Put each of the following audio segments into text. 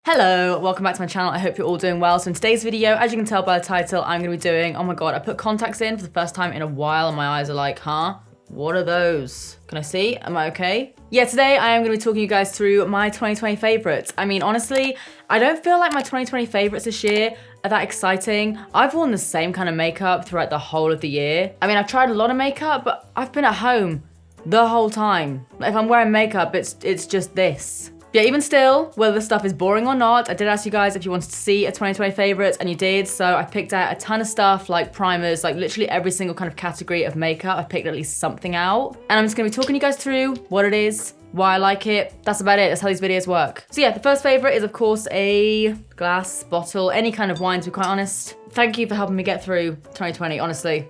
Hello, welcome back to my channel. I hope you're all doing well. So in today's video, as you can tell by the title, I'm gonna be doing, oh my God, I put contacts in for the first time in a while and my eyes are like, huh? What are those? Can I see? Am I okay? Yeah, today I am gonna be talking you guys through my 2020 favorites. I mean, honestly, I don't feel like my 2020 favorites this year are that exciting. I've worn the same kind of makeup throughout the whole of the year. I mean, I've tried a lot of makeup, but I've been at home the whole time. Like, if I'm wearing makeup, it's just this. Yeah, even still, whether the stuff is boring or not, I did ask you guys if you wanted to see a 2020 favorites, and you did, so I picked out a ton of stuff, like primers, like literally every single kind of category of makeup. I picked at least something out, and I'm just gonna be talking you guys through what it is, why I like it. That's about it. That's how these videos work. So yeah, the first favorite is of course a glass, bottle, any kind of wine, to be quite honest. Thank you for helping me get through 2020, honestly.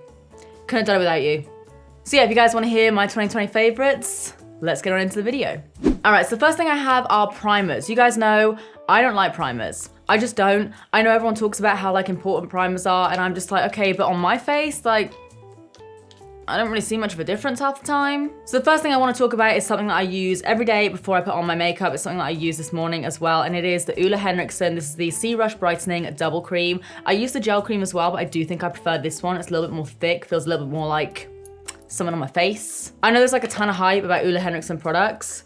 Couldn't have done it without you. So yeah, if you guys wanna hear my 2020 favorites, let's get on into the video. All right, so the first thing I have are primers. You guys know I don't like primers. I just don't. I know everyone talks about how like important primers are, and I'm just like, okay, but on my face, like, I don't really see much of a difference half the time. So the first thing I want to talk about is something that I use every day before I put on my makeup. It's something that I used this morning as well, and it is the Ole Henriksen. This is the Sea Rush Brightening Double Cream. I use the gel cream as well, but I do think I prefer this one. It's a little bit more thick, feels a little bit more like someone on my face. I know there's like a ton of hype about Ole Henriksen products.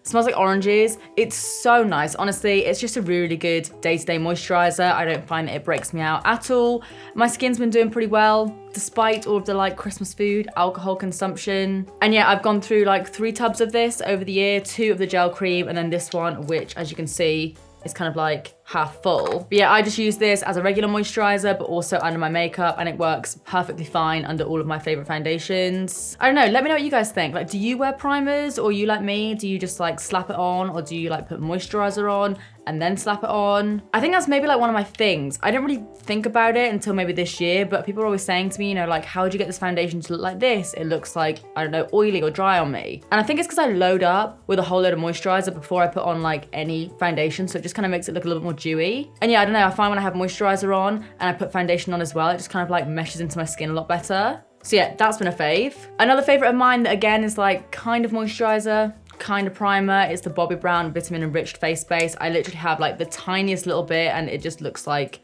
It smells like oranges. It's so nice. Honestly, it's just a really good day-to-day moisturizer. I don't find that it breaks me out at all. My skin's been doing pretty well, despite all of the like Christmas food, alcohol consumption. And yeah, I've gone through like 3 tubs of this over the year, 2 of the gel cream, and then this one, which as you can see, is kind of like half full. But yeah, I just use this as a regular moisturizer, but also under my makeup, and it works perfectly fine under all of my favorite foundations. I don't know, let me know what you guys think. Like, do you wear primers, or you like me? Do you just like slap it on, or do you like put moisturizer on and then slap it on? I think that's maybe like one of my things. I didn't really think about it until maybe this year, but people are always saying to me, you know, like, how would you get this foundation to look like this? It looks like, I don't know, oily or dry on me. And I think it's because I load up with a whole load of moisturizer before I put on like any foundation, so it just kind of makes it look a little bit more dewy. And yeah, I don't know, I find when I have moisturizer on and I put foundation on as well, it just kind of like meshes into my skin a lot better. So yeah, that's been a fave. Another favorite of mine that again is like kind of moisturizer, kind of primer, is the Bobbi Brown Vitamin Enriched Face Base. I literally have like the tiniest little bit, and it just looks like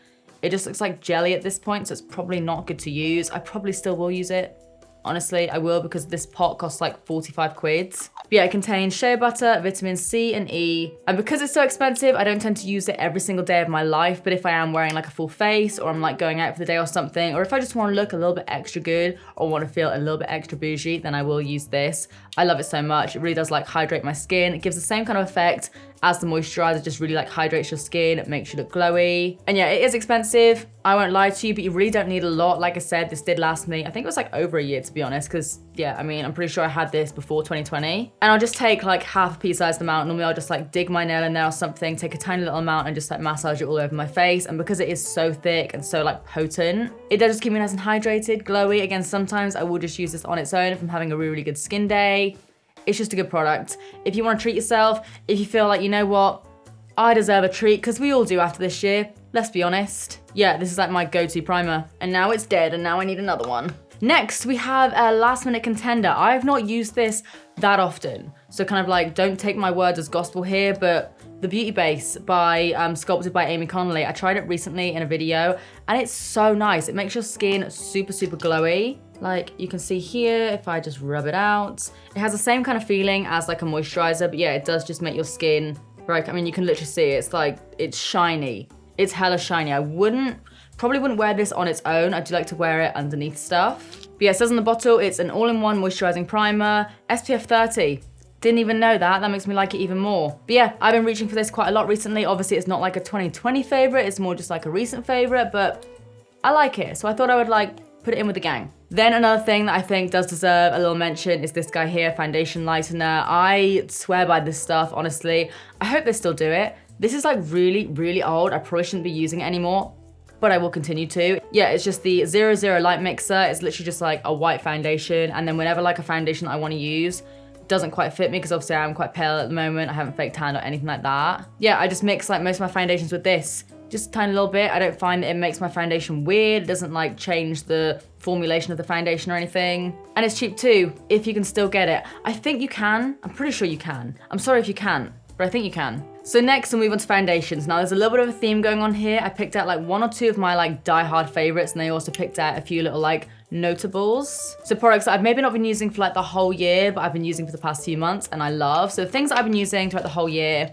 jelly at this point, so it's probably not good to use. I probably still will use it. Honestly, I will, because this pot costs like 45 quid. But yeah, it contains shea butter, vitamin C and E. And because it's so expensive, I don't tend to use it every single day of my life. But if I am wearing like a full face, or I'm like going out for the day or something, or if I just want to look a little bit extra good or want to feel a little bit extra bougie, then I will use this. I love it so much. It really does like hydrate my skin. It gives the same kind of effect as the moisturizer, just really like hydrates your skin, it makes you look glowy. And yeah, it is expensive, I won't lie to you, but you really don't need a lot. Like I said, this did last me, I think it was like over a year, to be honest, because yeah, I mean, I'm pretty sure I had this before 2020. And I'll just take like half a pea-sized amount. Normally I'll just like dig my nail in there or something, take a tiny little amount and just like massage it all over my face. And because it is so thick and so like potent, it does just keep me nice and hydrated, glowy. Again, sometimes I will just use this on its own if I'm having a really, really good skin day. It's just a good product. If you want to treat yourself, if you feel like, you know what, I deserve a treat, because we all do after this year, let's be honest. Yeah, this is like my go-to primer. And now it's dead, and now I need another one. Next, we have a last minute contender. I have not used this that often, so kind of like, don't take my word as gospel here, but the Beauty Base by Sculpted by Amy Connolly. I tried it recently in a video, and it's so nice. It makes your skin super, super glowy. Like you can see here, if I just rub it out, it has the same kind of feeling as like a moisturizer, but yeah, it does just make your skin very, I mean, you can literally see it. It's like, it's shiny. It's hella shiny. I probably wouldn't wear this on its own. I do like to wear it underneath stuff. But yeah, it says on the bottle, it's an all-in-one moisturizing primer, SPF 30. Didn't even know that. That makes me like it even more. But yeah, I've been reaching for this quite a lot recently. Obviously, it's not like a 2020 favorite. It's more just like a recent favorite, but I like it. So I thought I would like put it in with the gang. Then another thing that I think does deserve a little mention is this guy here, Foundation Lightener. I swear by this stuff, honestly. I hope they still do it. This is like really, really old. I probably shouldn't be using it anymore, but I will continue to. Yeah, it's just the 00 Light Mixer. It's literally just like a white foundation. And then whenever like a foundation that I want to use doesn't quite fit me, because obviously I'm quite pale at the moment. I haven't fake tanned or anything like that. Yeah, I just mix like most of my foundations with this. Just a tiny little bit. I don't find that it makes my foundation weird. It doesn't like change the formulation of the foundation or anything. And it's cheap too, if you can still get it. I think you can. I'm pretty sure you can. I'm sorry if you can't. but I think you can. So next we'll move on to foundations. Now there's a little bit of a theme going on here. I picked out like 1 or 2 of my like die-hard favorites, and I also picked out a few little like notables. So products that I've maybe not been using for like the whole year, but I've been using for the past few months and I love. So things that I've been using throughout the whole year,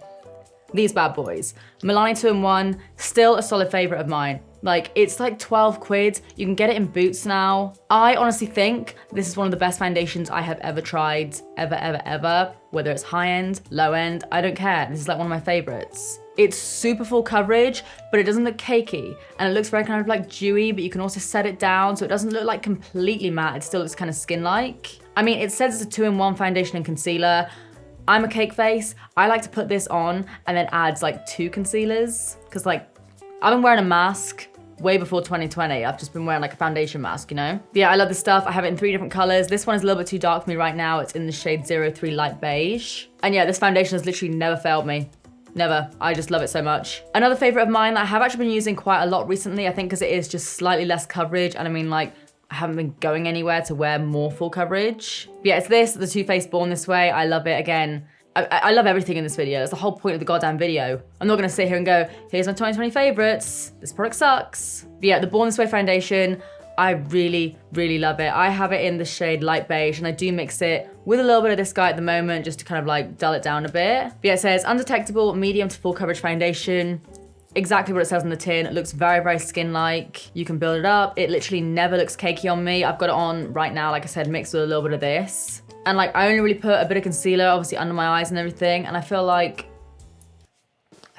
these bad boys. Milani 2-in-1, still a solid favorite of mine. Like, it's like 12 quid. You can get it in Boots now. I honestly think this is one of the best foundations I have ever tried, ever. Whether it's high end, low end, I don't care. This is like one of my favorites. It's super full coverage, but it doesn't look cakey. And it looks very kind of like dewy, but you can also set it down so it doesn't look like completely matte. It still looks kind of skin-like. I mean, it says it's a 2-in-1 foundation and concealer. I'm a cake face. I like to put this on and then add like 2 concealers. Cause like, I've been wearing a mask way before 2020. I've just been wearing like a foundation mask, you know? But yeah, I love this stuff. I have it in 3 different colors. This one is a little bit too dark for me right now. It's in the shade 03 Light Beige. And yeah, this foundation has literally never failed me. Never. I just love it so much. Another favorite of mine that I have actually been using quite a lot recently, I think because it is just slightly less coverage. And I mean, like, I haven't been going anywhere to wear more full coverage. But yeah, it's this, the Too Faced Born This Way. I love it. Again, I love everything in this video. That's the whole point of the goddamn video. I'm not gonna sit here and go, here's my 2020 favorites. This product sucks. But yeah, the Born This Way foundation, I really love it. I have it in the shade Light Beige and I do mix it with a little bit of this guy at the moment just to kind of like dull it down a bit. But yeah, it says undetectable, medium to full coverage foundation. Exactly what it says on the tin. It looks very skin-like. You can build it up. It literally never looks cakey on me. I've got it on right now, like I said, mixed with a little bit of this. And like, I only really put a bit of concealer, obviously under my eyes and everything. And I feel like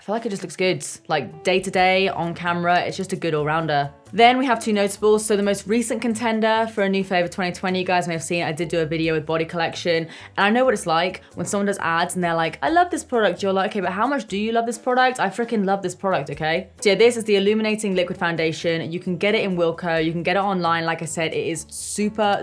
it just looks good. Like day to day, on camera, it's just a good all-rounder. Then we have 2 notables. So the most recent contender for a new fave of 2020, you guys may have seen, I did do a video with Body Collection. And I know what it's like when someone does ads and they're like, I love this product. You're like, okay, but how much do you love this product? I freaking love this product, okay? So yeah, this is the Illuminating Liquid Foundation. You can get it in Wilko. You can get it online. Like I said, it is super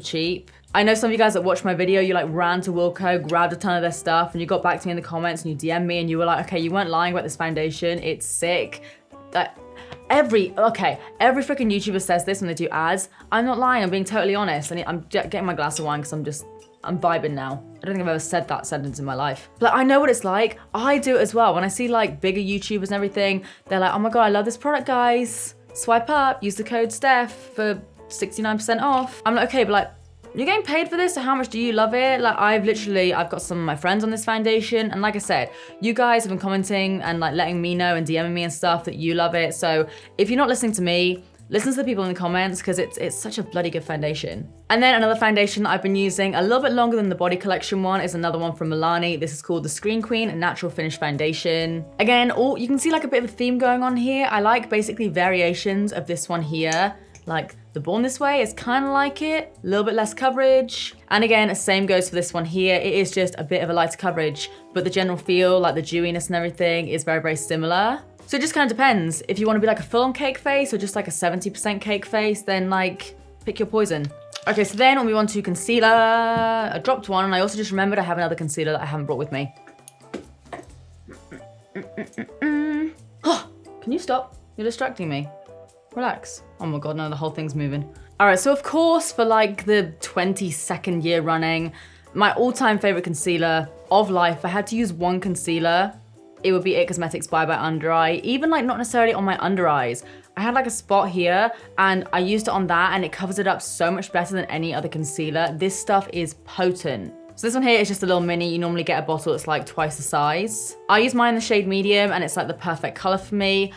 cheap. I know some of you guys that watched my video, you like ran to Wilko, grabbed a ton of their stuff, and you got back to me in the comments and you DM'd me and you were like, okay, you weren't lying about this foundation. It's sick. Every freaking YouTuber says this when they do ads. I'm not lying, I'm being totally honest. And I'm getting my glass of wine because I'm vibing now. I don't think I've ever said that sentence in my life. But I know what it's like. I do it as well. When I see like bigger YouTubers and everything, they're like, oh my God, I love this product, guys. Swipe up, use the code Steph for 69% off. I'm like, okay, but like, you're getting paid for this, so how much do you love it? Like, I've got some of my friends on this foundation, and like I said, you guys have been commenting and like letting me know and DMing me and stuff that you love it. So if you're not listening to me, listen to the people in the comments because it's such a bloody good foundation. And then another foundation that I've been using a little bit longer than the Body Collection one is another one from Milani. This is called the Screen Queen Natural Finish Foundation. Again, you can see like a bit of a theme going on here. I like basically variations of this one here. Like the Born This Way is kind of like it, a little bit less coverage. And again, same goes for this one here. It is just a bit of a lighter coverage, but the general feel, like the dewiness and everything is very similar. So it just kind of depends. If you want to be like a full-on cake face or just like a 70% cake face, then like pick your poison. Okay, so then we'll move on to concealer. I dropped one and I also just remembered I have another concealer that I haven't brought with me. Oh, can you stop? You're distracting me. Relax. Oh my God, no, the whole thing's moving. All right, so of course, for like the 22nd year running, my all-time favorite concealer of life, if I had to use one concealer, it would be It Cosmetics Bye Bye Under Eye. Even like not necessarily on my under eyes. I had like a spot here and I used it on that and it covers it up so much better than any other concealer. This stuff is potent. So this one here is just a little mini. You normally get a bottle that's like twice the size. I use mine in the shade medium and it's like the perfect color for me.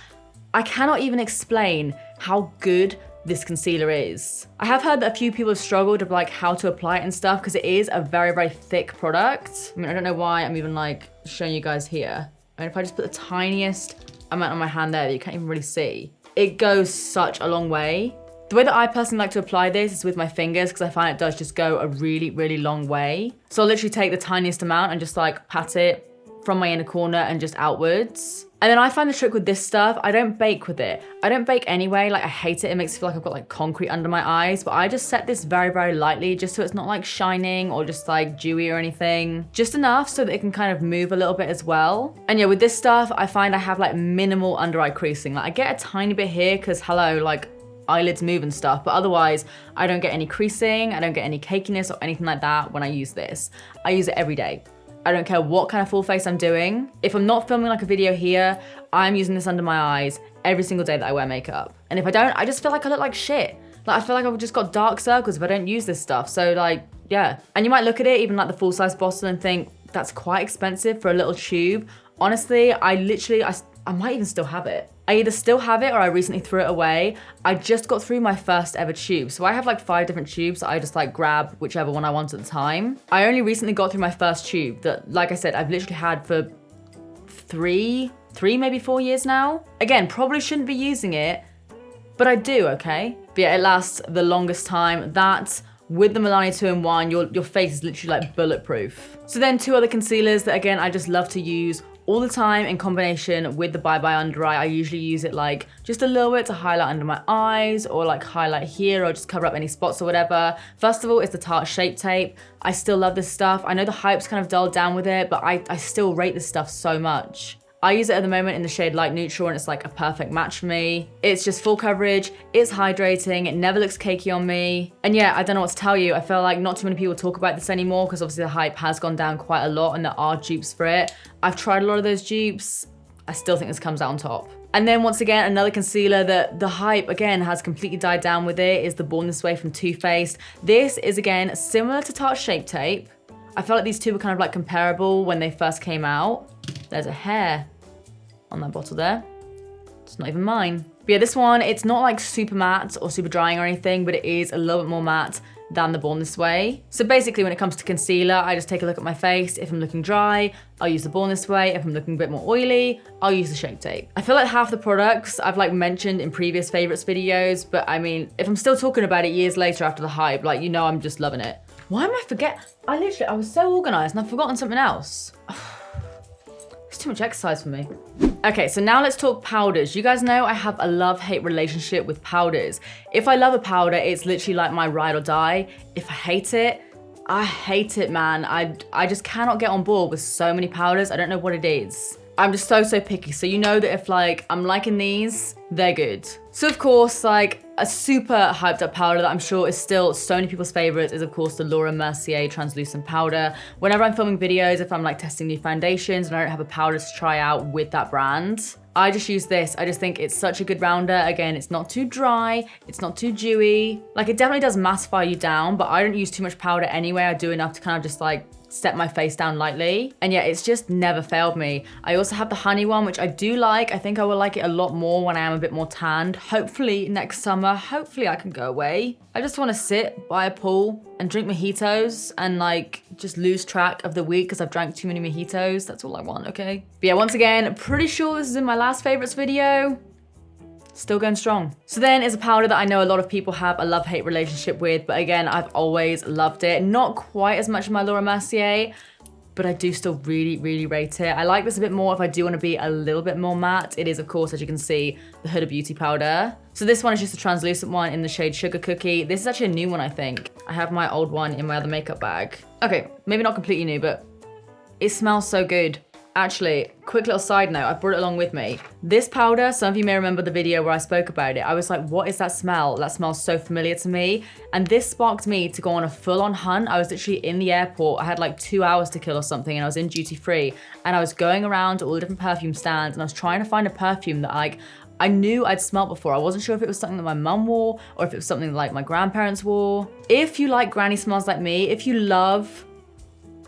I cannot even explain how good this concealer is. I have heard that a few people have struggled with like how to apply it and stuff because it is a very thick product. I mean, I don't know why I'm even like showing you guys here. I mean, if I just put the tiniest amount on my hand there that you can't even really see, it goes such a long way. The way that I personally like to apply this is with my fingers because I find it does just go a really long way. So I'll literally take the tiniest amount and just like pat it from my inner corner and just outwards. And then I find the trick with this stuff, I don't bake with it. I don't bake anyway, like I hate it. It makes me feel like I've got like concrete under my eyes, but I just set this very lightly just so it's not like shining or just like dewy or anything. Just enough so that it can kind of move a little bit as well. And yeah, with this stuff, I find I have like minimal under eye creasing. Like I get a tiny bit here because hello, like eyelids move and stuff, but otherwise I don't get any creasing, I don't get any cakiness or anything like that when I use this. I use it every day. I don't care what kind of full face I'm doing. If I'm not filming like a video here, I'm using this under my eyes every single day that I wear makeup. And if I don't, I just feel like I look like shit. Like I feel like I've just got dark circles if I don't use this stuff. So like, yeah. And you might look at it, even like the full size bottle, and think that's quite expensive for a little tube. Honestly, I might even still have it. I either still have it or I recently threw it away. I just got through my first ever tube. So I have like 5 different tubes that I just like grab whichever one I want at the time. I only recently got through my first tube that, like I said, I've literally had for three, maybe 4 years now. Again, probably shouldn't be using it, but I do, okay? But yeah, it lasts the longest time. That, with the Milani 2-in-1, your face is literally like bulletproof. So then 2 other concealers that again, I just love to use all the time in combination with the Bye Bye Under Eye. I usually use it like just a little bit to highlight under my eyes or like highlight here or just cover up any spots or whatever. First of all, it's the Tarte Shape Tape. I still love this stuff. I know the hype's kind of dulled down with it, but I still rate this stuff so much. I use it at the moment in the shade Light Neutral and it's like a perfect match for me. It's just full coverage, it's hydrating, it never looks cakey on me. And yeah, I don't know what to tell you. I feel like not too many people talk about this anymore because obviously the hype has gone down quite a lot and there are dupes for it. I've tried a lot of those dupes. I still think this comes out on top. And then once again, another concealer that the hype again has completely died down with it is the Born This Way from Too Faced. This is again similar to Tarte Shape Tape. I felt like these two were kind of like comparable when they first came out. There's a hair on that bottle there. It's not even mine. But yeah, this one, it's not like super matte or super drying or anything, but it is a little bit more matte than the Born This Way. So basically when it comes to concealer, I just take a look at my face. If I'm looking dry, I'll use the Born This Way. If I'm looking a bit more oily, I'll use the Shape Tape. I feel like half the products I've like mentioned in previous favorites videos, but I mean, if I'm still talking about it years later after the hype, like, you know, I'm just loving it. Why am I I was so organized and I've forgotten something else. It's too much exercise for me. Okay, so now let's talk powders. You guys know I have a love-hate relationship with powders. If I love a powder, it's literally like my ride or die. If I hate it, I hate it, man. I just cannot get on board with so many powders. I don't know what it is. I'm just so picky. So you know that if like I'm liking these, they're good. So of course, like a super hyped up powder that I'm sure is still so many people's favorites is of course the Laura Mercier translucent powder. Whenever I'm filming videos, if I'm like testing new foundations and I don't have a powder to try out with that brand, I just use this. I just think it's such a good rounder. Again, it's not too dry, it's not too dewy. Like it definitely does mattify you down, but I don't use too much powder anyway. I do enough to kind of just like set my face down lightly. And yeah, it's just never failed me. I also have the honey one, which I do like. I think I will like it a lot more when I am a bit more tanned. Hopefully next summer, hopefully I can go away. I just want to sit by a pool and drink mojitos and like just lose track of the week because I've drank too many mojitos. That's all I want, okay? But yeah, once again, pretty sure this is in my last favorites video. Still going strong. So then is a powder that I know a lot of people have a love-hate relationship with, but again, I've always loved it. Not quite as much as my Laura Mercier, but I do still really rate it. I like this a bit more if I do want to be a little bit more matte. It is, of course, as you can see, the Huda Beauty powder. So this one is just a translucent one in the shade Sugar Cookie. This is actually a new one, I think. I have my old one in my other makeup bag. Okay, maybe not completely new, but it smells so good. Actually, quick little side note, I brought it along with me. This powder, some of you may remember the video where I spoke about it. I was like, what is that smell? That smells so familiar to me. And this sparked me to go on a full-on hunt. I was literally in the airport. I had like 2 hours to kill or something and I was in duty free. And I was going around to all the different perfume stands and I was trying to find a perfume that like, I knew I'd smelt before. I wasn't sure if it was something that my mum wore or if it was something like my grandparents wore. If you like granny smells like me, if you love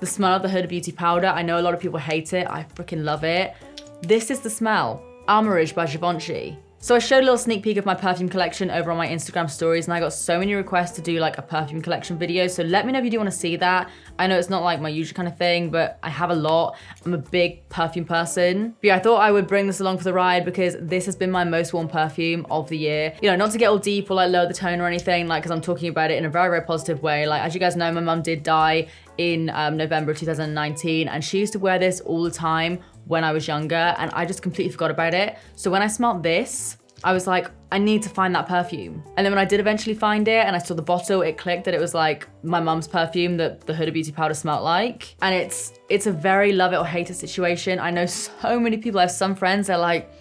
the smell of the Huda Beauty powder, I know a lot of people hate it. I freaking love it. This is the smell. Armorage by Givenchy. So I showed a little sneak peek of my perfume collection over on my Instagram stories and I got so many requests to do like a perfume collection video. So let me know if you do want to see that. I know it's not like my usual kind of thing, but I have a lot. I'm a big perfume person. But yeah, I thought I would bring this along for the ride because this has been my most worn perfume of the year. You know, not to get all deep or like lower the tone or anything, like, because I'm talking about it in a very positive way. Like, as you guys know, my mum did die in November 2019 and she used to wear this all the time when I was younger and I just completely forgot about it. So when I smelled this, I was like, I need to find that perfume. And then when I did eventually find it and I saw the bottle, it clicked that it was like my mum's perfume that the Huda Beauty powder smelled like. And it's a very love it or hate it situation. I know so many people, I have some friends, they're like,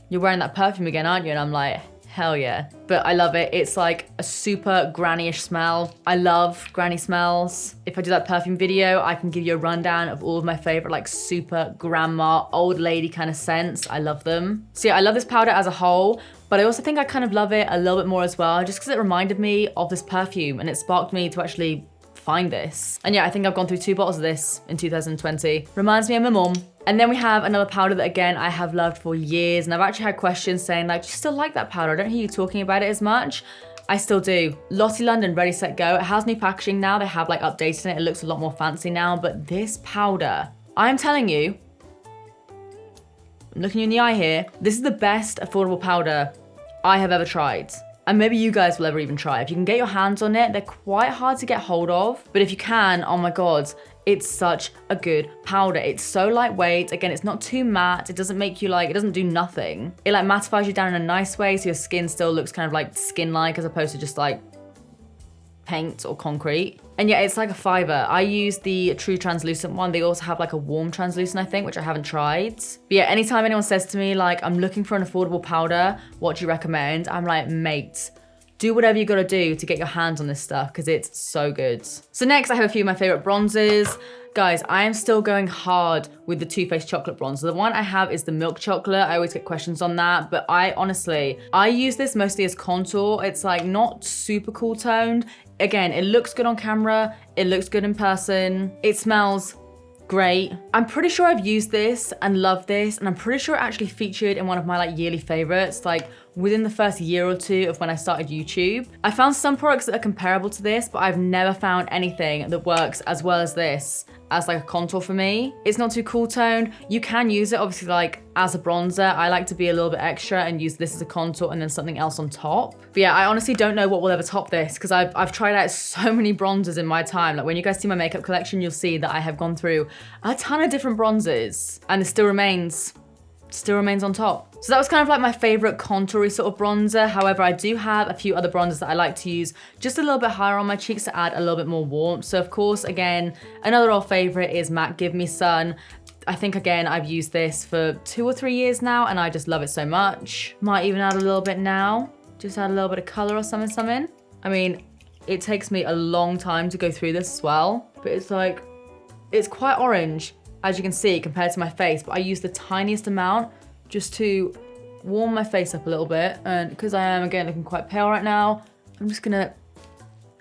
you're wearing that perfume again, aren't you? And I'm like, hell yeah. But I love it. It's like a super granny-ish smell. I love granny smells. If I do that perfume video, I can give you a rundown of all of my favorite like super grandma, old lady kind of scents. I love them. So yeah, I love this powder as a whole, but I also think I kind of love it a little bit more as well, just because it reminded me of this perfume and it sparked me to actually find this. And yeah, I think I've gone through 2 bottles of this in 2020. Reminds me of my mom. And then we have another powder that again, I have loved for years. And I've actually had questions saying like, do you still like that powder? I don't hear you talking about it as much. I still do. Lottie London Ready Set Go. It has new packaging now. They have like updated it. It looks a lot more fancy now, but this powder, I'm telling you, I'm looking you in the eye here. This is the best affordable powder I have ever tried. And maybe you guys will ever even try. If you can get your hands on it, they're quite hard to get hold of. But if you can, oh my God, it's such a good powder. It's so lightweight. Again, it's not too matte. It doesn't make you like, it doesn't do nothing. It like mattifies you down in a nice way so your skin still looks kind of like skin-like as opposed to just like paint or concrete. And yeah, it's like a fiver. I use the true translucent one. They also have like a warm translucent, I think, which I haven't tried. But yeah, anytime anyone says to me like, I'm looking for an affordable powder, what do you recommend? I'm like, mate, do whatever you gotta do to get your hands on this stuff because it's so good. So next I have a few of my favorite bronzers. Guys, I am still going hard with the Too Faced chocolate bronzer. The one I have is the milk chocolate. I always get questions on that, but I use this mostly as contour. It's like not super cool toned. Again, it looks good on camera. It looks good in person. It smells great. I'm pretty sure I've used this and loved this, and I'm pretty sure it actually featured in one of my like yearly favorites, like within the first year or 2 of when I started YouTube. I found some products that are comparable to this, but I've never found anything that works as well as this as like a contour for me. It's not too cool toned. You can use it obviously like as a bronzer. I like to be a little bit extra and use this as a contour and then something else on top. But yeah, I honestly don't know what will ever top this because I've tried out so many bronzers in my time. Like when you guys see my makeup collection, you'll see that I have gone through a ton of different bronzers and it still remains on top. So that was kind of like my favorite contoury sort of bronzer. However, I do have a few other bronzers that I like to use just a little bit higher on my cheeks to add a little bit more warmth. So of course, again, another old favorite is MAC Give Me Sun. I think again, I've used this for 2 or 3 years now and I just love it so much. Might even add a little bit now. Just add a little bit of color or something. I mean, it takes me a long time to go through this as well, but it's like, it's quite orange, as you can see, compared to my face, but I use the tiniest amount just to warm my face up a little bit. And because I am, again, looking quite pale right now, I'm just gonna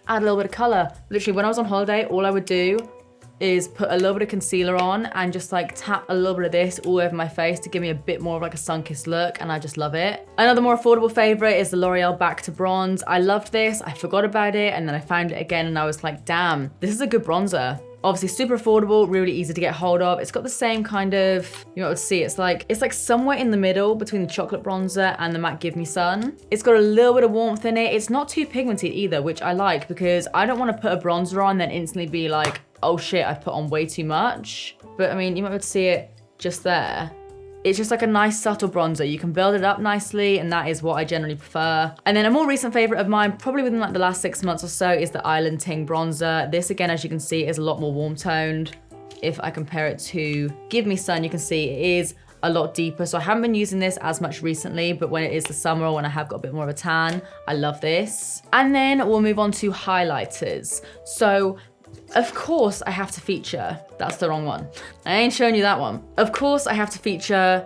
add a little bit of color. Literally, when I was on holiday, all I would do is put a little bit of concealer on and just like tap a little bit of this all over my face to give me a bit more of like a sun-kissed look, and I just love it. Another more affordable favorite is the L'Oreal Back to Bronze. I loved this, I forgot about it, and then I found it again and I was like, damn, this is a good bronzer. Obviously super affordable, really easy to get hold of. It's got the same kind of, you know, let's see, it's like somewhere in the middle between the chocolate bronzer and the MAC Give Me Sun. It's got a little bit of warmth in it. It's not too pigmented either, which I like because I don't want to put a bronzer on then instantly be like, oh shit, I've put on way too much. But I mean, you might be able to see it just there. It's just like a nice subtle bronzer. You can build it up nicely, and that is what I generally prefer. And then a more recent favorite of mine, probably within like the last 6 months or so, is the Island Ting bronzer. This again, as you can see, is a lot more warm toned. If I compare it to Give Me Sun, you can see it is a lot deeper. So I haven't been using this as much recently, but when it is the summer or when I have got a bit more of a tan, I love this. And then we'll move on to highlighters. So of course I have to feature, that's the wrong one. I ain't showing you that one. Of course I have to feature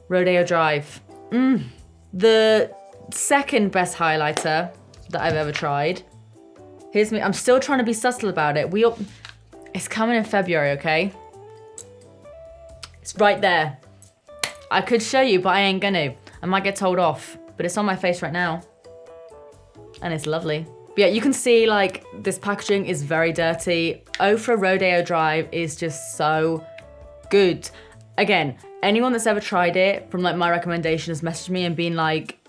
Rodeo Drive. The second best highlighter that I've ever tried. Here's me, I'm still trying to be subtle about it. It's coming in February, okay? It's right there. I could show you, but I ain't gonna. I might get told off, but it's on my face right now. And it's lovely. But yeah, you can see like this packaging is very dirty. Ofra Rodeo Drive is just so good. Again, anyone that's ever tried it from like my recommendation has messaged me and been like,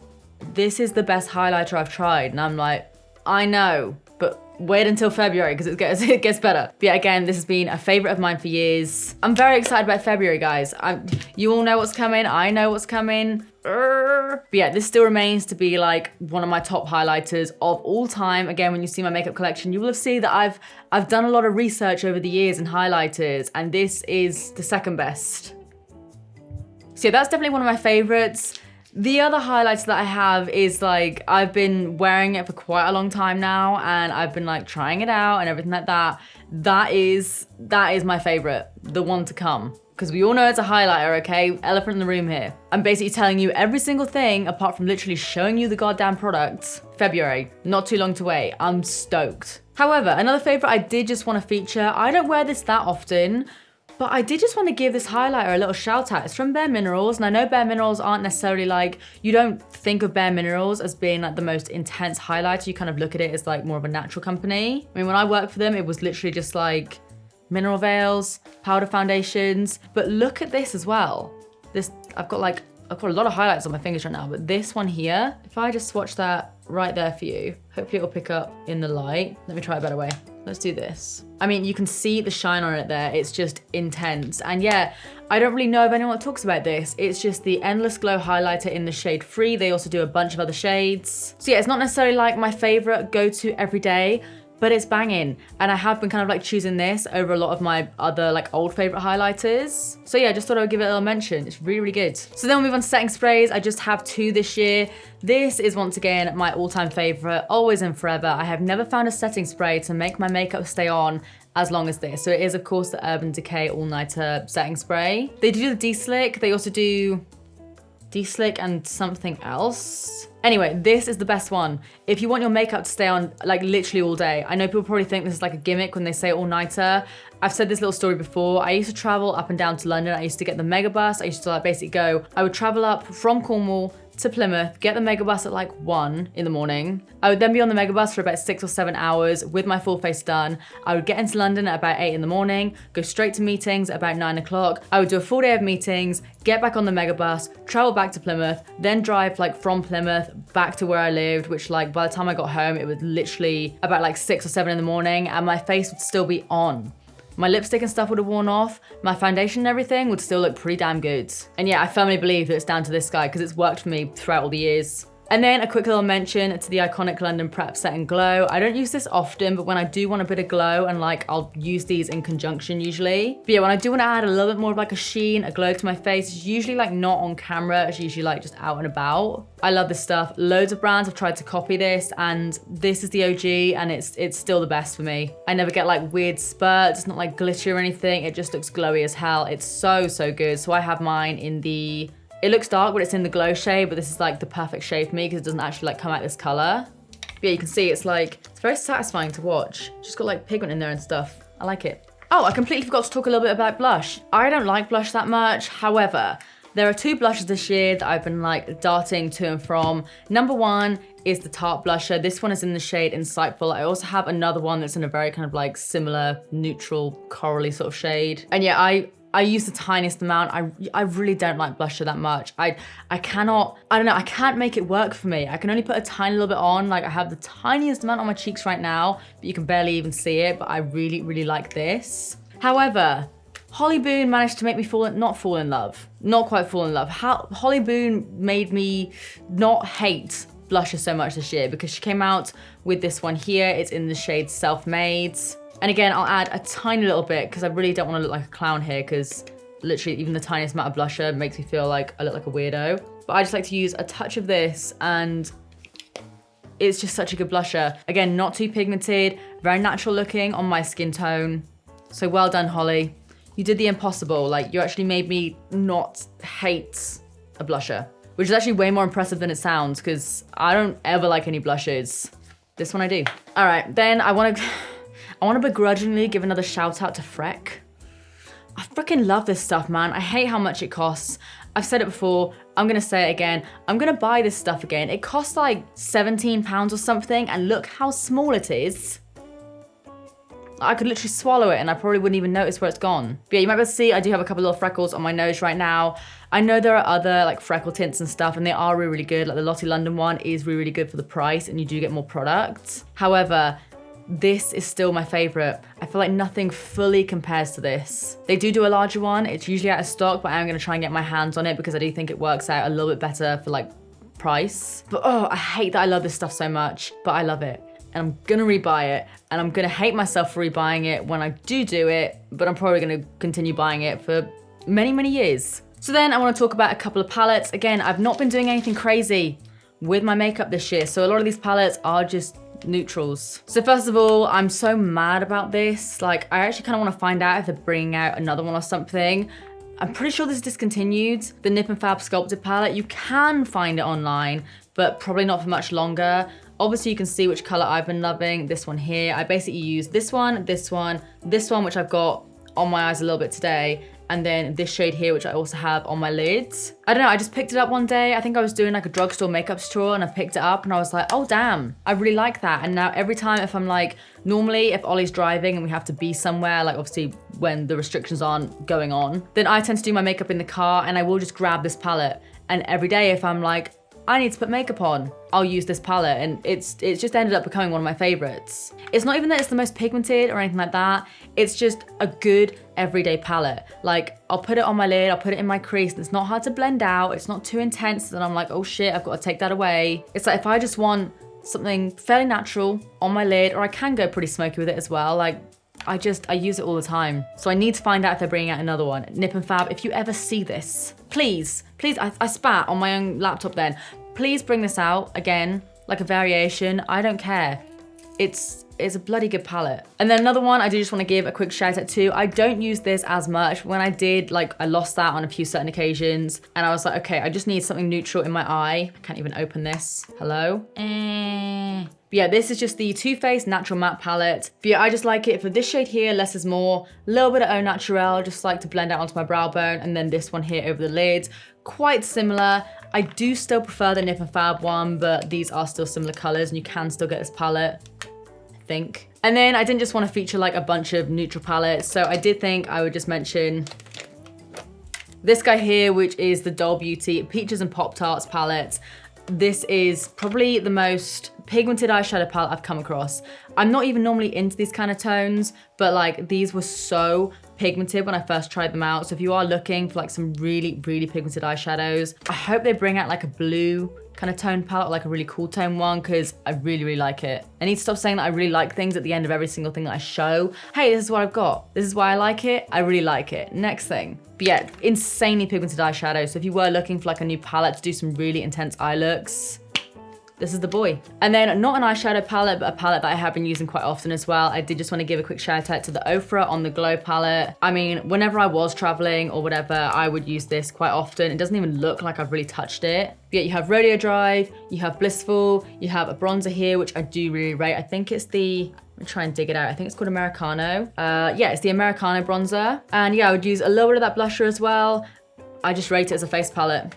this is the best highlighter I've tried. And I'm like, I know, but wait until February because it gets better. But yeah, again, this has been a favorite of mine for years. I'm very excited about February, guys. You all know what's coming. I know what's coming. But yeah, this still remains to be like one of my top highlighters of all time. Again, when you see my makeup collection, you will have seen that I've done a lot of research over the years in highlighters, and this is the second best. So yeah, that's definitely one of my favorites. The other highlighter that I have is like, I've been wearing it for quite a long time now and I've been like trying it out and everything like that. That is my favorite, the one to come. Because we all know it's a highlighter, okay? Elephant in the room here. I'm basically telling you every single thing apart from literally showing you the goddamn product. February, not too long to wait. I'm stoked. However, another favorite I did just want to feature, I don't wear this that often, but I did just want to give this highlighter a little shout out. It's from Bare Minerals, and I know Bare Minerals aren't necessarily like, you don't think of Bare Minerals as being like the most intense highlighter. You kind of look at it as like more of a natural company. I mean, when I worked for them, it was literally just like mineral veils, powder foundations, but look at this as well. I've got a lot of highlights on my fingers right now, but this one here, if I just swatch that right there for you, hopefully it'll pick up in the light. Let me try a better way. Let's do this. I mean, you can see the shine on it there. It's just intense. And yeah, I don't really know if anyone talks about this. It's just the Endless Glow highlighter in the shade Free. They also do a bunch of other shades. So yeah, it's not necessarily like my favorite go-to every day, but it's banging. And I have been kind of like choosing this over a lot of my other like old favorite highlighters. So yeah, I just thought I would give it a little mention. It's really, really good. So then we'll move on to setting sprays. I just have 2 this year. This is once again my all-time favorite, always and forever. I have never found a setting spray to make my makeup stay on as long as this. So it is of course the Urban Decay All Nighter setting spray. They do the De-Slick. They also do De-Slick and something else. Anyway, this is the best one. If you want your makeup to stay on like literally all day. I know people probably think this is like a gimmick when they say all nighter. I've said this little story before. I used to travel up and down to London. I used to get the megabus. I used to like basically go, I would travel up from Cornwall to Plymouth, get the megabus at like 1 in the morning. I would then be on the megabus for about 6 or 7 hours with my full face done. I would get into London at about 8 in the morning, go straight to meetings at about 9 o'clock. I would do a full day of meetings, get back on the megabus, travel back to Plymouth, then drive like from Plymouth back to where I lived, which like by the time I got home, it was literally about like 6 or 7 in the morning and my face would still be on. My lipstick and stuff would have worn off. My foundation and everything would still look pretty damn good. And yeah, I firmly believe that it's down to this guy because it's worked for me throughout all the years. And then a quick little mention to the iconic London Prep Set and Glow. I don't use this often, but when I do want a bit of glow and like I'll use these in conjunction usually. But yeah, when I do want to add a little bit more of like a sheen, a glow to my face, it's usually like not on camera, it's usually like just out and about. I love this stuff. Loads of brands have tried to copy this and this is the OG and it's still the best for me. I never get like weird spurts, it's not like glittery or anything, it just looks glowy as hell. It's so, so good. So I have mine in the, it looks dark, but it's in the glow shade, but this is like the perfect shade for me because it doesn't actually like come out this color. But yeah, you can see it's like, it's very satisfying to watch. Just got like pigment in there and stuff. I like it. Oh, I completely forgot to talk a little bit about blush. I don't like blush that much. However, there are 2 blushes this year that I've been like darting to and from. Number 1 is the Tarte blusher. This one is in the shade Insightful. I also have another one that's in a very kind of like similar neutral corally sort of shade. And yeah, I use the tiniest amount. I really don't like blusher that much. I cannot, I don't know, I can't make it work for me. I can only put a tiny little bit on. Like I have the tiniest amount on my cheeks right now, but you can barely even see it, but I really, really like this. However, Holly Boone managed to make me not fall in love. Not quite fall in love. Holly Boone made me not hate blusher so much this year because she came out with this one here. It's in the shade Self-Made. And again, I'll add a tiny little bit because I really don't want to look like a clown here because literally even the tiniest amount of blusher makes me feel like I look like a weirdo. But I just like to use a touch of this and it's just such a good blusher. Again, not too pigmented, very natural looking on my skin tone. So well done, Holly. You did the impossible. Like you actually made me not hate a blusher, which is actually way more impressive than it sounds because I don't ever like any blushes. This one I do. All right, then I want to begrudgingly give another shout out to Freck. I freaking love this stuff, man. I hate how much it costs. I've said it before, I'm gonna say it again. I'm gonna buy this stuff again. It costs like £17 or something, and look how small it is. I could literally swallow it and I probably wouldn't even notice where it's gone. But yeah, you might be able to see I do have a couple of little freckles on my nose right now. I know there are other like freckle tints and stuff and they are really, really good. Like the Lottie London one is really, really good for the price and you do get more product. However, this is still my favorite. I feel like nothing fully compares to this. They do a larger one. It's usually out of stock, but I am gonna try and get my hands on it because I do think it works out a little bit better for like price. But oh, I hate that I love this stuff so much, but I love it. And I'm gonna rebuy it, and I'm gonna hate myself for rebuying it when I do it, but I'm probably gonna continue buying it for many, many years. So then I want to talk about a couple of palettes. Again, I've not been doing anything crazy with my makeup this year, so a lot of these palettes are just neutrals. So first of all, I'm so mad about this. Like, I actually kind of want to find out if they're bringing out another one or something. I'm pretty sure this is discontinued. The Nip and Fab Sculpted palette, you can find it online, but probably not for much longer. Obviously you can see which color I've been loving. This one here, I basically use this one, this one, this one, which I've got on my eyes a little bit today, and then this shade here, which I also have on my lids. I don't know, I just picked it up one day. I think I was doing like a drugstore makeup tutorial and I picked it up and I was like, oh damn, I really like that. And now every time if I'm like, normally if Ollie's driving and we have to be somewhere, like obviously when the restrictions aren't going on, then I tend to do my makeup in the car and I will just grab this palette. And every day if I'm like, I need to put makeup on, I'll use this palette, and it's just ended up becoming one of my favorites. It's not even that it's the most pigmented or anything like that, it's just a good everyday palette. Like, I'll put it on my lid, I'll put it in my crease, and it's not hard to blend out, it's not too intense that I'm like, oh shit, I've got to take that away. It's like if I just want something fairly natural on my lid, or I can go pretty smoky with it as well, like, I use it all the time. So I need to find out if they're bringing out another one. Nip and Fab, if you ever see this, please, I spat on my own laptop then. Please bring this out again, like a variation. I don't care. It's a bloody good palette. And then another one I do just want to give a quick shout out to. I don't use this as much. When I did, like, I lost that on a few certain occasions. And I was like, okay, I just need something neutral in my eye. I can't even open this. Hello? But yeah, this is just the Too Faced Natural Matte Palette. But yeah, I just like it for this shade here, less is more. A little bit of Au Naturel, just like to blend out onto my brow bone. And then this one here over the lids. Quite similar. I do still prefer the Nip and Fab one, but these are still similar colors and you can still get this palette, I think. And then I didn't just want to feature like a bunch of neutral palettes, so I did think I would just mention this guy here, which is the Doll Beauty Peaches and Pop-Tarts palette. This is probably the most pigmented eyeshadow palette I've come across. I'm not even normally into these kind of tones, but like these were so pigmented when I first tried them out. So if you are looking for like some really, really pigmented eyeshadows, I hope they bring out like a blue kind of tone palette, or like a really cool tone one, because I really, really like it. I need to stop saying that I really like things at the end of every single thing that I show. Hey, this is what I've got. This is why I like it. I really like it. Next thing. But yeah, insanely pigmented eyeshadow. So if you were looking for like a new palette to do some really intense eye looks, this is the boy. And then not an eyeshadow palette, but a palette that I have been using quite often as well. I did just want to give a quick shout out to the Ofra on the Glow palette. I mean, whenever I was traveling or whatever, I would use this quite often. It doesn't even look like I've really touched it. But yeah, you have Rodeo Drive, you have Blissful, you have a bronzer here, which I do really rate. I think it's the, let me try and dig it out. I think it's called Americano. Yeah, it's the Americano bronzer. And yeah, I would use a little bit of that blusher as well. I just rate it as a face palette.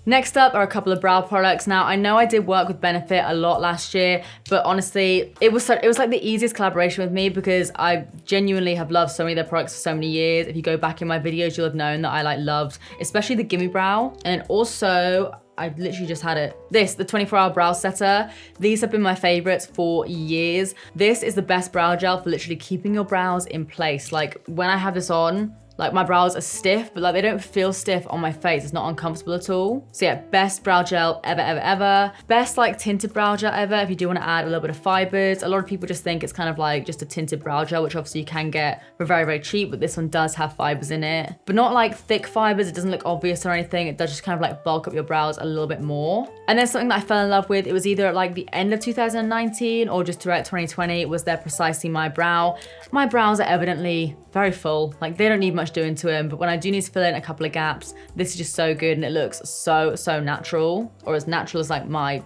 Next up are a couple of brow products. Now, I know I did work with Benefit a lot last year, but honestly, it was like the easiest collaboration with me because I genuinely have loved so many of their products for so many years. If you go back in my videos, you'll have known that I like loved, especially the Gimme Brow. And also, I literally just had it. This, the 24-hour brow setter. These have been my favorites for years. This is the best brow gel for literally keeping your brows in place. Like when I have this on, like my brows are stiff, but like they don't feel stiff on my face. It's not uncomfortable at all. So yeah, best brow gel ever, ever, ever. Best like tinted brow gel ever if you do want to add a little bit of fibers. A lot of people just think it's kind of like just a tinted brow gel, which obviously you can get for very, very cheap, but this one does have fibers in it. But not like thick fibers, it doesn't look obvious or anything. It does just kind of like bulk up your brows a little bit more. And then something that I fell in love with, it was either at like the end of 2019 or just throughout 2020, was their Precisely My Brow. My brows are evidently very full, like they don't need much doing to them, but when I do need to fill in a couple of gaps, this is just so good and it looks so, so natural, or as natural as like my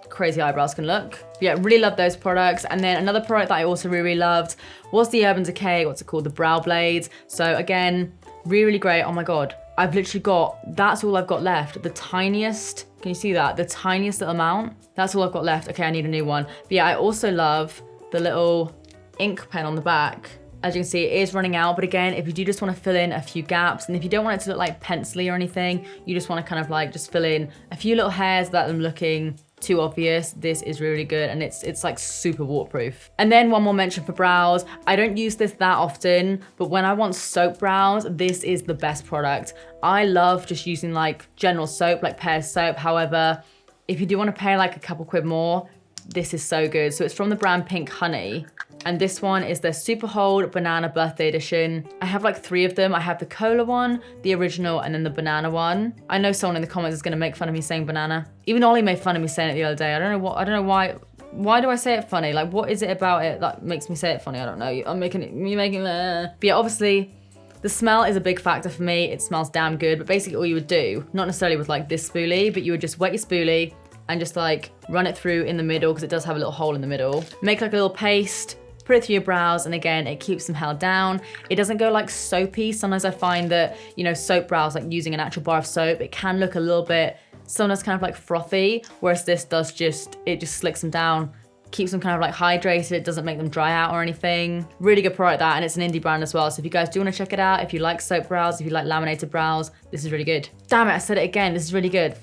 crazy eyebrows can look. But yeah, really love those products. And then another product that I also really, really loved was the Urban Decay, what's it called, the Brow Blades. So again, really, really great. Oh my God, I've literally got, that's all I've got left. The tiniest, can you see that? The tiniest little amount, that's all I've got left. Okay, I need a new one. But yeah, I also love the little ink pen on the back. As you can see, it is running out, but again, if you do just want to fill in a few gaps, and if you don't want it to look like pencil-y or anything, you just want to kind of like just fill in a few little hairs without them looking too obvious, this is really good, and it's like super waterproof. And then one more mention for brows. I don't use this that often, but when I want soap brows, this is the best product. I love just using like general soap, like Pears soap. However, if you do want to pay like a couple quid more, this is so good. So it's from the brand Pink Honey. And this one is the Super Hold Banana Birthday Edition. I have like 3 of them. I have the cola one, the original, and then the banana one. I know someone in the comments is gonna make fun of me saying banana. Even Ollie made fun of me saying it the other day. I don't know why. Why do I say it funny? Like, what is it about it that makes me say it funny? I don't know. You're making But yeah, obviously, the smell is a big factor for me. It smells damn good, but basically all you would do, not necessarily with like this spoolie, but you would just wet your spoolie and just like run it through in the middle, because it does have a little hole in the middle. Make like a little paste, put it through your brows, and again, it keeps them held down. It doesn't go like soapy. Sometimes I find that, you know, soap brows, like using an actual bar of soap, it can look a little bit, sometimes kind of like frothy, whereas this does it just slicks them down, keeps them kind of like hydrated. It doesn't make them dry out or anything. Really good product that, and it's an indie brand as well. So if you guys do want to check it out, if you like soap brows, if you like laminated brows, this is really good. Damn it, I said it again. This is really good.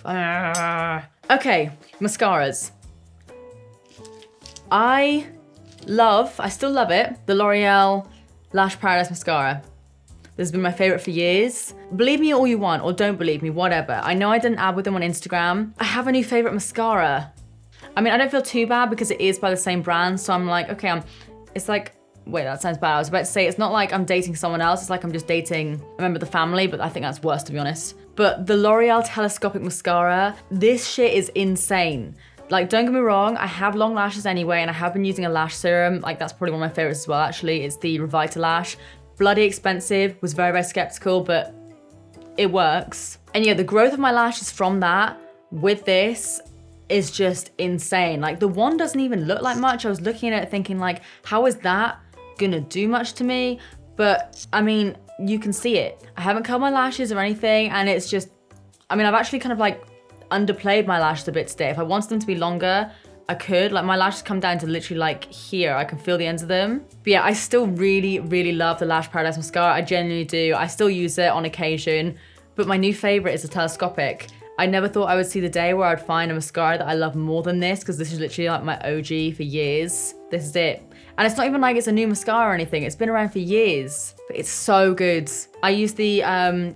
Okay, mascaras. I still love it, the L'Oreal Lash Paradise Mascara. This has been my favorite for years. Believe me all you want, or don't believe me, whatever. I know I did an ad with them on Instagram. I have a new favorite mascara. I mean, I don't feel too bad because it is by the same brand, so I'm like, okay, it's like, wait, that sounds bad. I was about to say, it's not like I'm dating someone else, it's like I'm just dating a member of the family, but I think that's worse, to be honest. But the L'Oreal Telescopic Mascara, this shit is insane. Like, don't get me wrong, I have long lashes anyway, and I have been using a lash serum. Like, that's probably one of my favorites as well, actually. It's the Revitalash. Bloody expensive, was very, very skeptical, but it works. And yeah, the growth of my lashes from that with this is just insane. Like, the one doesn't even look like much. I was looking at it thinking like, how is that gonna do much to me? But I mean, you can see it. I haven't curled my lashes or anything, and it's just, I mean, I've actually kind of like underplayed my lashes a bit today. If I wanted them to be longer, I could. Like, my lashes come down to literally like here. I can feel the ends of them. But yeah, I still really, really love the Lash Paradise Mascara. I genuinely do. I still use it on occasion, but my new favorite is the Telescopic. I never thought I would see the day where I'd find a mascara that I love more than this, because this is literally like my OG for years. This is it. And it's not even like it's a new mascara or anything. It's been around for years, but it's so good. I use the,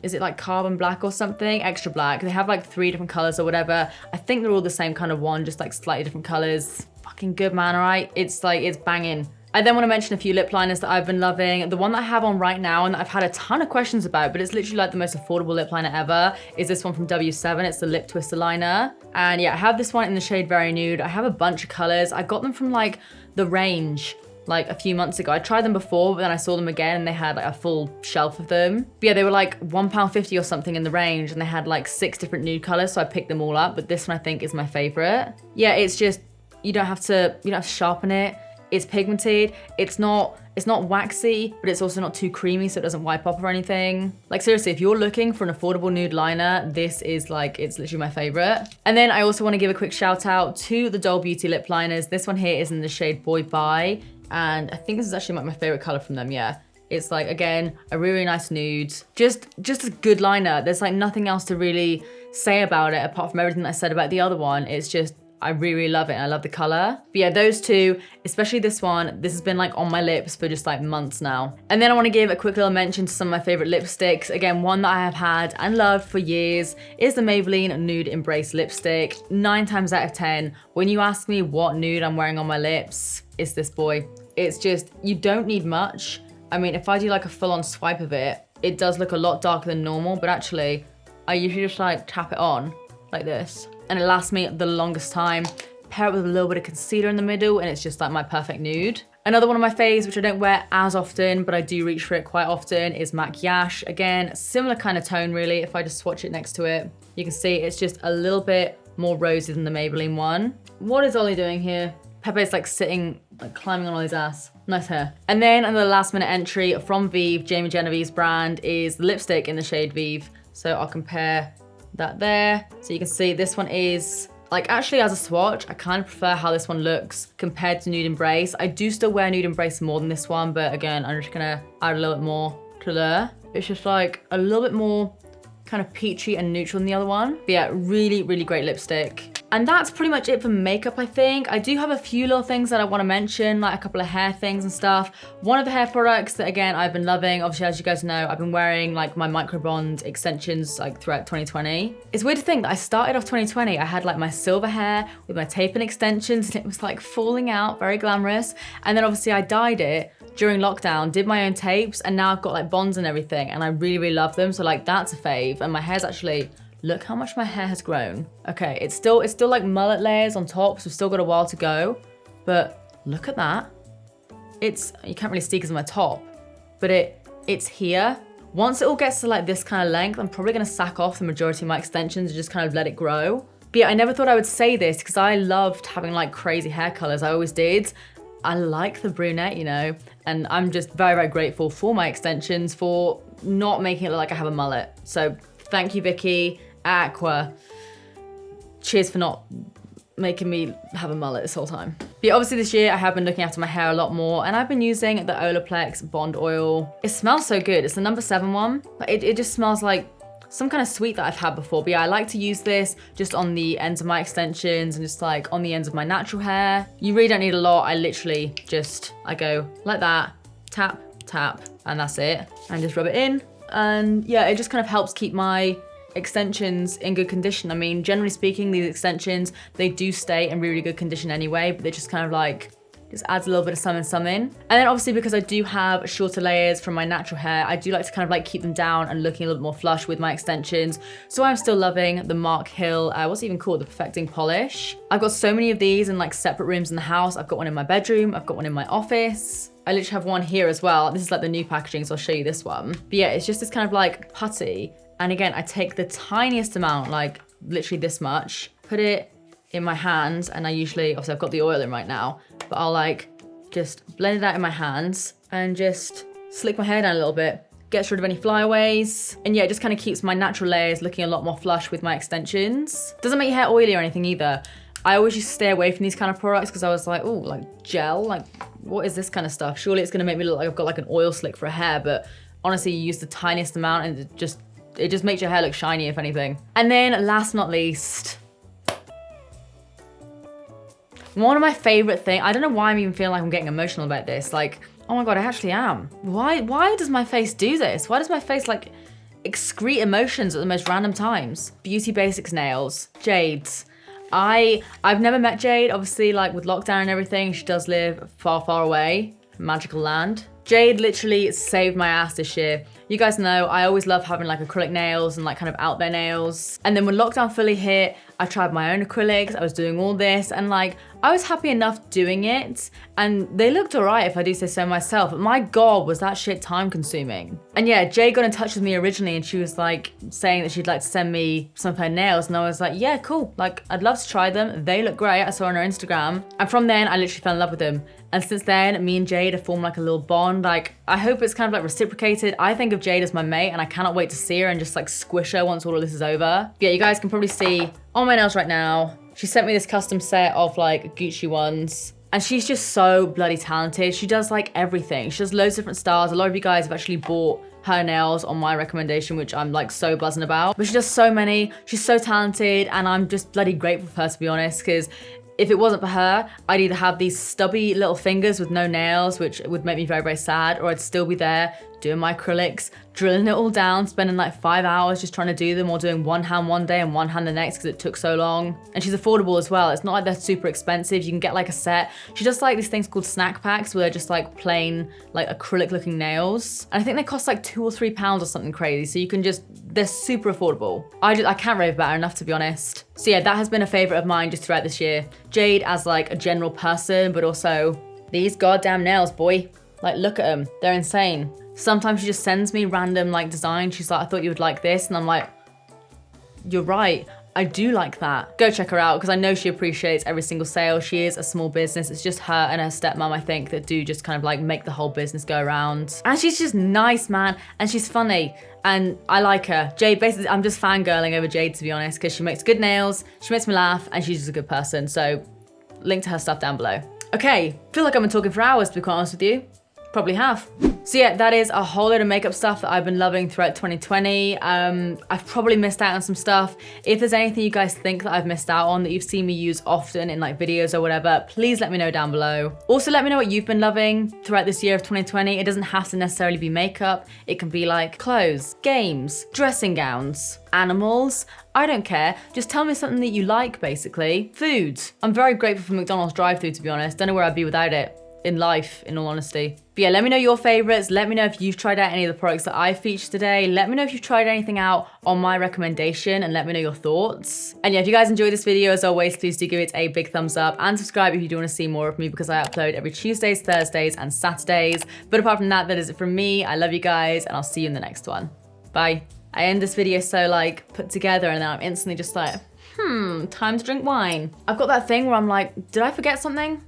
is it like Carbon Black or something? Extra Black. They have like 3 different colors or whatever. I think they're all the same kind of one, just like slightly different colors. Fucking good, man, all right? It's like, it's banging. I then want to mention a few lip liners that I've been loving. The one that I have on right now and that I've had a ton of questions about, but it's literally like the most affordable lip liner ever, is this one from W7. It's the Lip Twister liner. And yeah, I have this one in the shade Very Nude. I have a bunch of colors. I got them from like the range like a few months ago. I tried them before, but then I saw them again and they had like a full shelf of them. But yeah, they were like £1.50 or something in the range, and they had like 6 different nude colors, so I picked them all up, but this one I think is my favorite. Yeah, it's just, you don't have to sharpen it. It's pigmented. It's not waxy, but it's also not too creamy, so it doesn't wipe up or anything. Like, seriously, if you're looking for an affordable nude liner, this is like, it's literally my favorite. And then I also want to give a quick shout out to the Doll Beauty lip liners. This one here is in the shade Boy Bye, and I think this is actually like my favorite color from them. Yeah, it's like, again, a really nice nude. Just a good liner. There's like nothing else to really say about it apart from everything that I said about the other one. It's just, I really, really love it, and I love the color. But yeah, those two, especially this one, this has been like on my lips for just like months now. And then I want to give a quick little mention to some of my favorite lipsticks. Again, one that I have had and loved for years is the Maybelline Nude Embrace lipstick. 9 times out of 10, when you ask me what nude I'm wearing on my lips, it's this boy. It's just, you don't need much. I mean, if I do like a full-on swipe of it, it does look a lot darker than normal, but actually, I usually just like tap it on like this, and it lasts me the longest time. Pair it with a little bit of concealer in the middle, and it's just like my perfect nude. Another one of my faves, which I don't wear as often, but I do reach for it quite often, is Maquillage. Again, similar kind of tone really. If I just swatch it next to it, you can see it's just a little bit more rosy than the Maybelline one. What is Ollie doing here? Pepe's like sitting, like climbing on Ollie's ass. Nice hair. And then another last minute entry from Vive, Jamie Genevieve's brand, is the lipstick in the shade Vive. So I'll compare that there. So you can see this one is, like, actually as a swatch, I kind of prefer how this one looks compared to Nude Embrace. I do still wear Nude Embrace more than this one, but again, I'm just gonna add a little bit more to there. It's just like a little bit more kind of peachy and neutral than the other one. But yeah, really, really great lipstick. And that's pretty much it for makeup, I think. I do have a few little things that I want to mention, like a couple of hair things and stuff. One of the hair products that, again, I've been loving, obviously, as you guys know, I've been wearing like my micro bond extensions like throughout 2020. It's weird to think that I started off 2020, I had like my silver hair with my tape and extensions, and it was like falling out, very glamorous. And then obviously I dyed it during lockdown, did my own tapes, and now I've got like bonds and everything, and I really, really love them. So like that's a fave. And my hair's actually, look how much my hair has grown. Okay, it's still like mullet layers on top, so we've still got a while to go, but look at that. You can't really see because of my top, but it's here. Once it all gets to like this kind of length, I'm probably gonna sack off the majority of my extensions and just kind of let it grow. But yeah, I never thought I would say this because I loved having like crazy hair colors, I always did. I like the brunette, you know, and I'm just very, very grateful for my extensions for not making it look like I have a mullet. So thank you, Vicky, Aqua. Cheers for not making me have a mullet this whole time. But yeah, obviously this year I have been looking after my hair a lot more, and I've been using the Olaplex Bond Oil. It smells so good. It's the number 7 one. It just smells like some kind of sweet that I've had before. But yeah, I like to use this just on the ends of my extensions and just like on the ends of my natural hair. You really don't need a lot. I literally I go like that, tap, tap, and that's it. And just rub it in. And yeah, it just kind of helps keep my extensions in good condition. I mean, generally speaking, these extensions, they do stay in really good condition anyway, but they're just kind of like, just adds a little bit of some and some in. And then obviously because I do have shorter layers from my natural hair, I do like to kind of like keep them down and looking a little more flush with my extensions. So I'm still loving the Mark Hill, what's it even called? The Perfecting Polish. I've got so many of these in like separate rooms in the house. I've got one in my bedroom. I've got one in my office. I literally have one here as well. This is like the new packaging, so I'll show you this one. But yeah, it's just this kind of like putty. And again, I take the tiniest amount, like literally this much, put it in my hands, and I usually, obviously I've got the oil in right now, but I'll like just blend it out in my hands and just slick my hair down a little bit, gets rid of any flyaways, and yeah, it just kind of keeps my natural layers looking a lot more flush with my extensions. Doesn't make your hair oily or anything either. I always used to stay away from these kind of products because I was like, oh, like gel, like what is this kind of stuff? Surely it's gonna make me look like I've got like an oil slick for a hair, but honestly, you use the tiniest amount and it just makes your hair look shiny, if anything. And then last but not least, one of my favorite things, I don't know why I'm even feeling like I'm getting emotional about this. Like, oh my God, I actually am. Why does my face do this? Why does my face like excrete emotions at the most random times? Beauty Basics nails, Jade's. I've never met Jade, obviously, like with lockdown and everything. She does live far, far away, magical land. Jade literally saved my ass this year. You guys know I always love having like acrylic nails and like kind of out there nails. And then when lockdown fully hit, I tried my own acrylics. I was doing all this and like, I was happy enough doing it and they looked all right if I do say so myself. But my God, was that shit time consuming. And yeah, Jay got in touch with me originally and she was like saying that she'd like to send me some of her nails. And I was like, yeah, cool. Like I'd love to try them. They look great. I saw on her Instagram. And from then I literally fell in love with them. And since then, me and Jade have formed like a little bond. Like, I hope it's kind of like reciprocated. I think of Jade as my mate and I cannot wait to see her and just like squish her once all of this is over. But yeah, you guys can probably see on my nails right now, she sent me this custom set of like Gucci ones. And she's just so bloody talented. She does like everything. She does loads of different styles. A lot of you guys have actually bought her nails on my recommendation, which I'm like so buzzing about. But she does so many. She's so talented and I'm just bloody grateful for her, to be honest, because if it wasn't for her, I'd either have these stubby little fingers with no nails, which would make me very, very sad, or I'd still be there doing my acrylics, drilling it all down, spending like 5 hours just trying to do them, or doing one hand one day and one hand the next because it took so long. And she's affordable as well. It's not like they're super expensive. You can get like a set. She does like these things called snack packs where they're just like plain like acrylic looking nails. And I think they cost like £2 or £3 or something crazy. So you can just, they're super affordable. I can't rave about her enough, to be honest. So yeah, that has been a favorite of mine just throughout this year. Jade as like a general person, but also these goddamn nails, boy. Like, look at them. They're insane. Sometimes she just sends me random like designs. She's like, I thought you would like this. And I'm like, you're right. I do like that. Go check her out because I know she appreciates every single sale. She is a small business. It's just her and her stepmom, I think, that do just kind of like make the whole business go around. And she's just nice, man. And she's funny. And I like her. Jade, basically, I'm just fangirling over Jade, to be honest, because she makes good nails, she makes me laugh, and she's just a good person. So link to her stuff down below. Okay, feel like I've been talking for hours, to be quite honest with you. Probably have. So yeah, that is a whole load of makeup stuff that I've been loving throughout 2020. I've probably missed out on some stuff. If there's anything you guys think that I've missed out on that you've seen me use often in like videos or whatever, please let me know down below. Also, let me know what you've been loving throughout this year of 2020. It doesn't have to necessarily be makeup. It can be like clothes, games, dressing gowns, animals. I don't care. Just tell me something that you like, basically. Food. I'm very grateful for McDonald's drive-thru, to be honest. Don't know where I'd be without it. In life, in all honesty. But yeah, let me know your favorites. Let me know if you've tried out any of the products that I featured today. Let me know if you've tried anything out on my recommendation and let me know your thoughts. And yeah, if you guys enjoyed this video, as always, please do give it a big thumbs up and subscribe if you do want to see more of me, because I upload every Tuesdays, Thursdays, and Saturdays. But apart from that, that is it from me. I love you guys, and I'll see you in the next one. Bye. I end this video so like put together, and then I'm instantly just like, time to drink wine. I've got that thing where I'm like, did I forget something?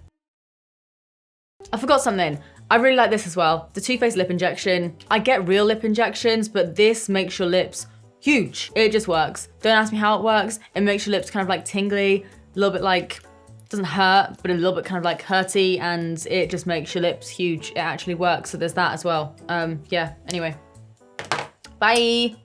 I forgot something. I really like this as well. The Too Faced lip injection. I get real lip injections, but this makes your lips huge. It just works. Don't ask me how it works. It makes your lips kind of like tingly, a little bit like, doesn't hurt, but a little bit kind of like hurty, and it just makes your lips huge. It actually works, so there's that as well. Yeah, anyway. Bye.